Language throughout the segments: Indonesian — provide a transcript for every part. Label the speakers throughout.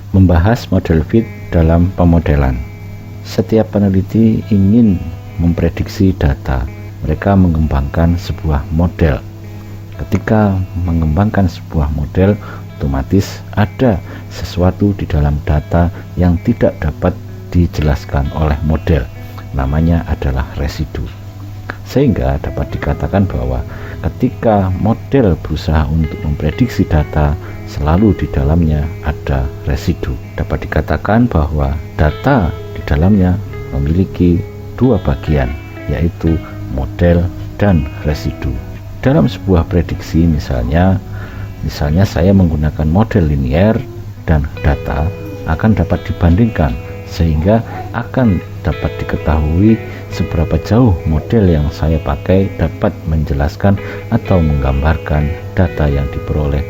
Speaker 1: Membahas model fit dalam pemodelan. Setiap peneliti ingin memprediksi data. Mereka mengembangkan sebuah model. Ketika mengembangkan sebuah model, otomatis ada sesuatu di dalam data yang tidak dapat dijelaskan oleh model. Namanya adalah residu. Sehingga dapat dikatakan bahwa ketika model berusaha untuk memprediksi data, selalu di dalamnya ada residu. Dapat dikatakan bahwa data di dalamnya memiliki dua bagian, yaitu model dan residu. Dalam sebuah prediksi misalnya saya menggunakan model linier dan data akan dapat dibandingkan, sehingga akan dapat diketahui seberapa jauh model yang saya pakai dapat menjelaskan atau menggambarkan data yang diperoleh.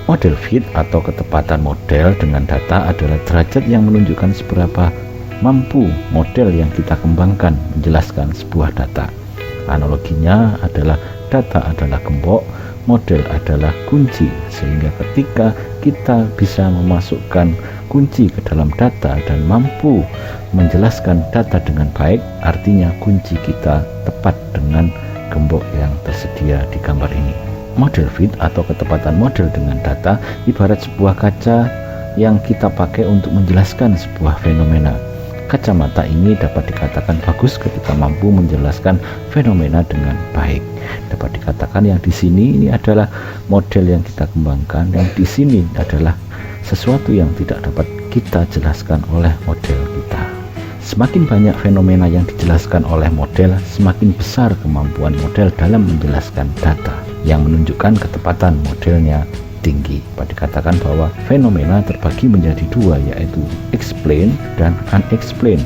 Speaker 1: Model fit atau ketepatan model dengan data adalah derajat yang menunjukkan seberapa mampu model yang kita kembangkan menjelaskan sebuah data. Analoginya adalah data adalah gembok, model adalah kunci, sehingga ketika kita bisa memasukkan kunci ke dalam data dan mampu menjelaskan data dengan baik, artinya kunci kita tepat dengan gembok yang tersedia di gambar ini. Model fit atau ketepatan model dengan data ibarat sebuah kaca yang kita pakai untuk menjelaskan sebuah fenomena. Kacamata ini dapat dikatakan bagus ketika mampu menjelaskan fenomena dengan baik. Dapat dikatakan yang di sini ini adalah model yang kita kembangkan, yang di sini adalah sesuatu yang tidak dapat kita jelaskan oleh model kita. Semakin banyak fenomena yang dijelaskan oleh model, semakin besar kemampuan model dalam menjelaskan data, yang menunjukkan ketepatan modelnya tinggi. Dapat dikatakan bahwa fenomena terbagi menjadi dua, yaitu explain dan unexplained.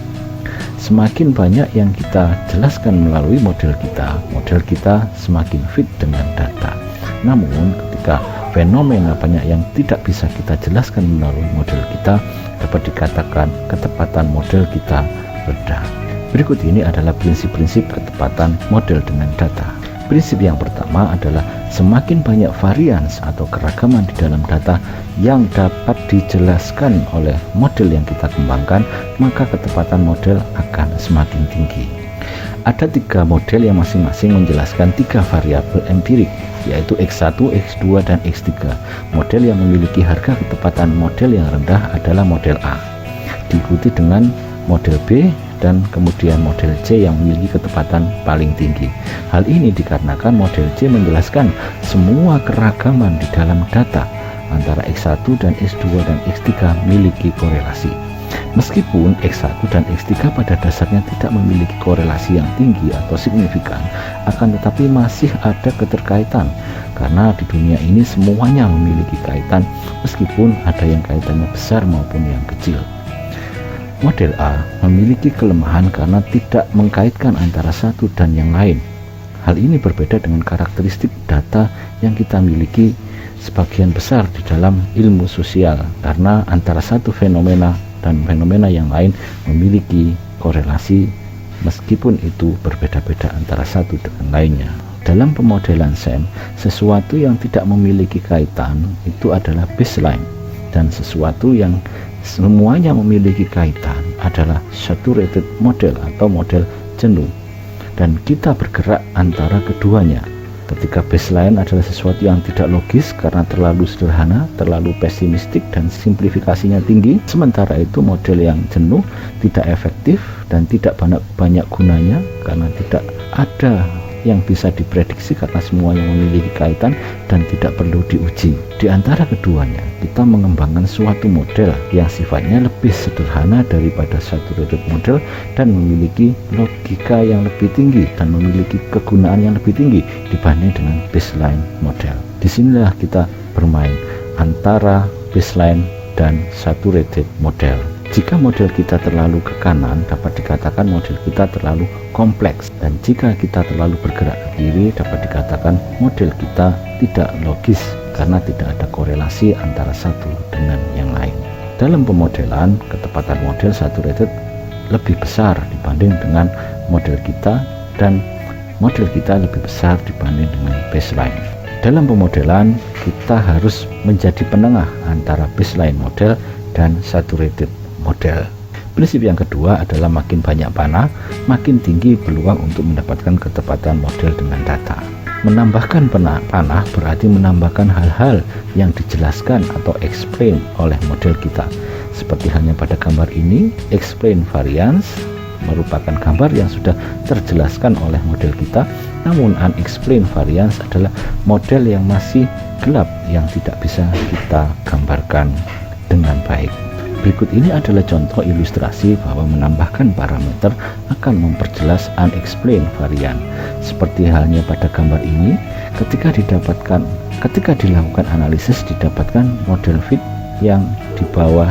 Speaker 1: Semakin banyak yang kita jelaskan melalui model kita semakin fit dengan data. Namun ketika fenomena banyak yang tidak bisa kita jelaskan melalui model kita, dapat dikatakan ketepatan model kita rendah. Berikut ini adalah prinsip-prinsip ketepatan model dengan data. Prinsip yang pertama adalah semakin banyak varians atau keragaman di dalam data yang dapat dijelaskan oleh model yang kita kembangkan, maka ketepatan model akan semakin tinggi. Ada 3 model yang masing-masing menjelaskan 3 variabel empirik, yaitu X1, X2, dan X3. Model yang memiliki harga ketepatan model yang rendah adalah model A, diikuti dengan model B, dan kemudian model C yang memiliki ketepatan paling tinggi. Hal ini dikarenakan model C menjelaskan semua keragaman di dalam data antara X1 dan X2 dan X3 memiliki korelasi. Meskipun X1 dan X3 pada dasarnya tidak memiliki korelasi yang tinggi atau signifikan, akan tetapi masih ada keterkaitan, karena di dunia ini semuanya memiliki kaitan, meskipun ada yang kaitannya besar maupun yang kecil. Model A memiliki kelemahan karena tidak mengkaitkan antara satu dan yang lain. Hal ini berbeda dengan karakteristik data yang kita miliki sebagian besar di dalam ilmu sosial, karena antara satu fenomena dan fenomena yang lain memiliki korelasi meskipun itu berbeda-beda antara satu dengan lainnya. Dalam pemodelan SEM, sesuatu yang tidak memiliki kaitan itu adalah baseline, dan sesuatu yang semuanya memiliki kaitan adalah saturated model atau model jenuh, dan kita bergerak antara keduanya. Ketika baseline adalah sesuatu yang tidak logis karena terlalu sederhana, terlalu pesimistik, dan simplifikasinya tinggi, sementara itu model yang jenuh tidak efektif dan tidak banyak gunanya karena tidak ada yang bisa diprediksi karena semuanya memiliki kaitan dan tidak perlu diuji. Di antara keduanya, kita mengembangkan suatu model yang sifatnya lebih sederhana daripada saturated model dan memiliki logika yang lebih tinggi dan memiliki kegunaan yang lebih tinggi dibanding dengan baseline model. Disinilah kita bermain antara baseline dan saturated model. Jika model kita terlalu ke kanan, dapat dikatakan model kita terlalu kompleks, dan jika kita terlalu bergerak ke kiri, dapat dikatakan model kita tidak logis karena tidak ada korelasi antara satu dengan yang lain. Dalam pemodelan, ketepatan model saturated lebih besar dibanding dengan model kita, dan model kita lebih besar dibanding dengan baseline. Dalam pemodelan, kita harus menjadi penengah antara baseline model dan saturated model. Prinsip yang kedua adalah makin banyak panah, makin tinggi peluang untuk mendapatkan ketepatan model dengan data. Menambahkan panah berarti menambahkan hal-hal yang dijelaskan atau explain oleh model kita. Seperti hanya pada gambar ini, explain variance merupakan gambar yang sudah terjelaskan oleh model kita, namun unexplained variance adalah model yang masih gelap yang tidak bisa kita gambarkan dengan baik. Berikut ini adalah contoh ilustrasi bahwa menambahkan parameter akan memperjelas unexplained varian. Seperti halnya pada gambar ini, ketika dilakukan analisis didapatkan model fit yang di bawah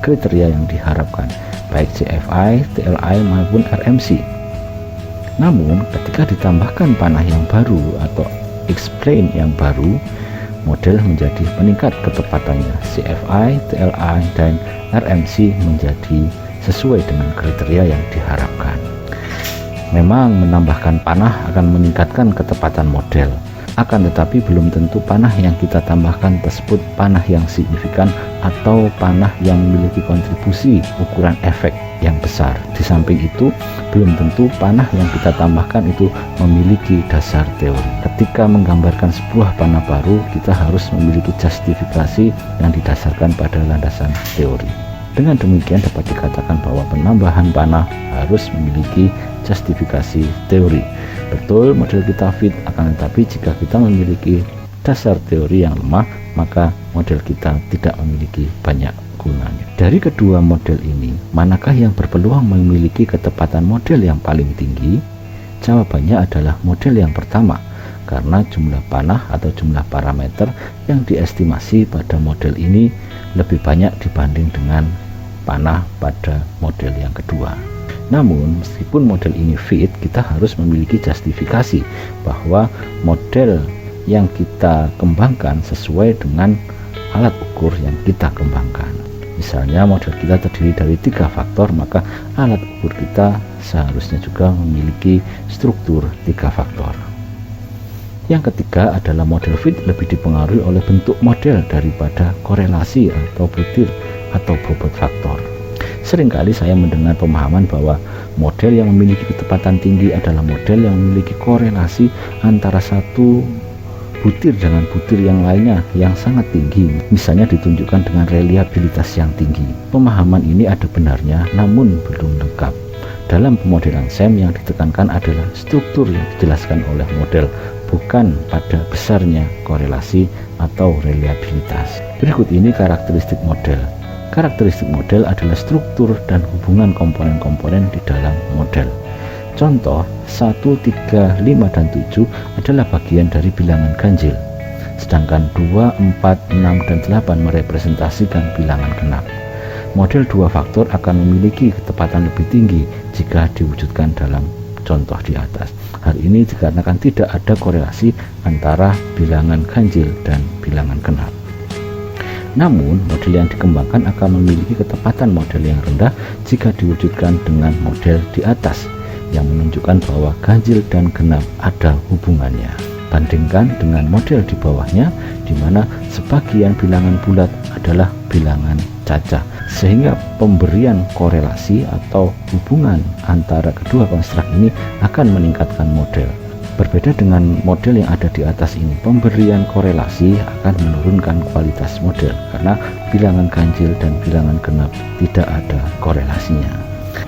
Speaker 1: kriteria yang diharapkan, baik CFI, TLI maupun RMC. Namun ketika ditambahkan panah yang baru atau explain yang baru, model menjadi meningkat ketepatannya. CFI, TLI, dan RMC menjadi sesuai dengan kriteria yang diharapkan. Memang menambahkan panah akan meningkatkan ketepatan model, akan tetapi belum tentu panah yang kita tambahkan tersebut panah yang signifikan atau panah yang memiliki kontribusi ukuran efek yang besar. Di samping itu, belum tentu panah yang kita tambahkan itu memiliki dasar teori. Ketika menggambarkan sebuah panah baru, kita harus memiliki justifikasi yang didasarkan pada landasan teori. Dengan demikian dapat dikatakan bahwa penambahan panah harus memiliki justifikasi teori. Betul, model kita fit, akan tetapi jika kita memiliki dasar teori yang lemah, maka model kita tidak memiliki banyak gunanya. Dari kedua model ini, manakah yang berpeluang memiliki ketepatan model yang paling tinggi? Jawabannya adalah model yang pertama, karena jumlah panah atau jumlah parameter yang diestimasi pada model ini lebih banyak dibanding dengan panah pada model yang kedua. Namun, meskipun model ini fit, kita harus memiliki justifikasi bahwa model yang kita kembangkan sesuai dengan alat ukur yang kita kembangkan. Misalnya model kita terdiri dari 3 faktor, maka alat ukur kita seharusnya juga memiliki struktur 3 faktor. Yang ketiga adalah model fit lebih dipengaruhi oleh bentuk model daripada korelasi atau butir atau bobot faktor. Seringkali saya mendengar pemahaman bahwa model yang memiliki ketepatan tinggi adalah model yang memiliki korelasi antara satu butir dengan butir yang lainnya yang sangat tinggi, misalnya ditunjukkan dengan reliabilitas yang tinggi. Pemahaman ini ada benarnya, namun belum lengkap. Dalam pemodelan SEM yang ditekankan adalah struktur yang dijelaskan oleh model, bukan pada besarnya korelasi atau reliabilitas. Berikut ini karakteristik model. Karakteristik model adalah struktur dan hubungan komponen-komponen di dalam model. Contoh 1, 3, 5, dan 7 adalah bagian dari bilangan ganjil, sedangkan 2, 4, 6, dan 8 merepresentasikan bilangan genap. Model 2 faktor akan memiliki ketepatan lebih tinggi jika diwujudkan dalam contoh di atas. Hal ini dikarenakan tidak ada korelasi antara bilangan ganjil dan bilangan genap. Namun, model yang dikembangkan akan memiliki ketepatan model yang rendah jika diwujudkan dengan model di atas, yang menunjukkan bahwa ganjil dan genap ada hubungannya. Bandingkan dengan model di bawahnya, di mana sebagian bilangan bulat adalah bilangan cacah, sehingga pemberian korelasi atau hubungan antara kedua konstruk ini akan meningkatkan model. Berbeda dengan model yang ada di atas ini, pemberian korelasi akan menurunkan kualitas model karena bilangan ganjil dan bilangan genap tidak ada korelasinya.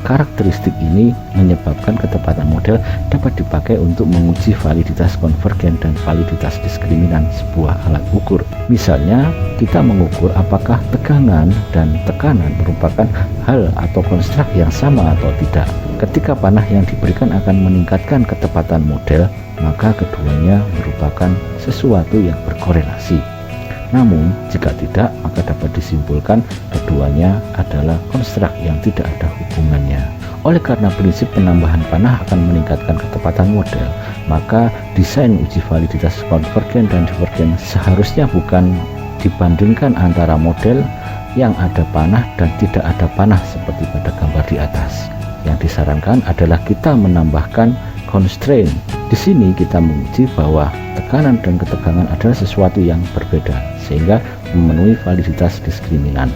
Speaker 1: Karakteristik ini menyebabkan ketepatan model dapat dipakai untuk menguji validitas konvergen dan validitas diskriminan sebuah alat ukur. Misalnya, kita mengukur apakah tegangan dan tekanan merupakan hal atau konstruk yang sama atau tidak. Ketika panah yang diberikan akan meningkatkan ketepatan model, maka keduanya merupakan sesuatu yang berkorelasi. Namun, jika tidak, maka dapat disimpulkan keduanya adalah konstruk yang tidak ada hubungannya. Oleh karena prinsip penambahan panah akan meningkatkan ketepatan model, maka desain uji validitas konvergen dan divergen seharusnya bukan dibandingkan antara model yang ada panah dan tidak ada panah seperti pada gambar di atas. Yang disarankan adalah kita menambahkan constraint. Di sini kita menguji bahwa tekanan dan ketegangan adalah sesuatu yang berbeda, sehingga memenuhi validitas diskriminan.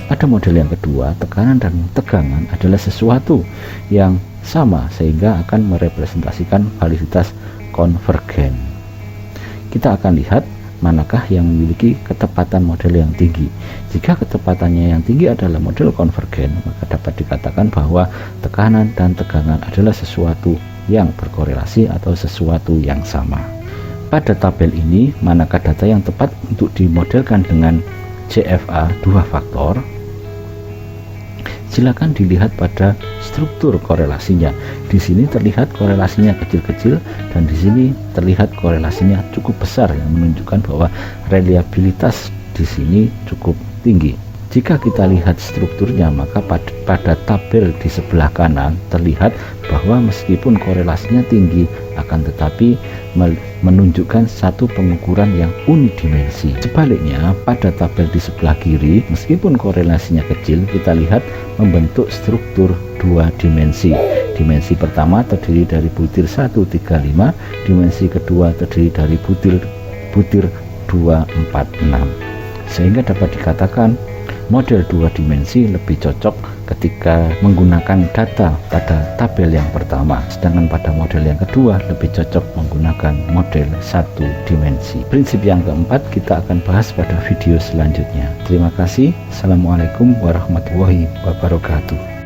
Speaker 1: Pada model yang kedua, tekanan dan tegangan adalah sesuatu yang sama sehingga akan merepresentasikan validitas konvergen. Kita akan lihat manakah yang memiliki ketepatan model yang tinggi. Jika ketepatannya yang tinggi adalah model konvergen, maka dapat dikatakan bahwa tekanan dan tegangan adalah sesuatu yang berkorelasi atau sesuatu yang sama. Pada tabel ini, manakah data yang tepat untuk dimodelkan dengan CFA 2 faktor? Silakan dilihat pada struktur korelasinya. Di sini terlihat korelasinya kecil-kecil dan di sini terlihat korelasinya cukup besar yang menunjukkan bahwa reliabilitas di sini cukup tinggi. Jika kita lihat strukturnya, maka pada tabel di sebelah kanan terlihat bahwa meskipun korelasinya tinggi, akan tetapi menunjukkan satu pengukuran yang unidimensi. Sebaliknya, pada tabel di sebelah kiri, meskipun korelasinya kecil, kita lihat membentuk struktur dua dimensi. Dimensi pertama terdiri dari butir 135, dimensi kedua terdiri dari butir 246. Sehingga dapat dikatakan model dua dimensi lebih cocok ketika menggunakan data pada tabel yang pertama, sedangkan pada model yang kedua lebih cocok menggunakan model satu dimensi. Prinsip yang keempat kita akan bahas pada video selanjutnya. Terima kasih. Assalamualaikum warahmatullahi wabarakatuh.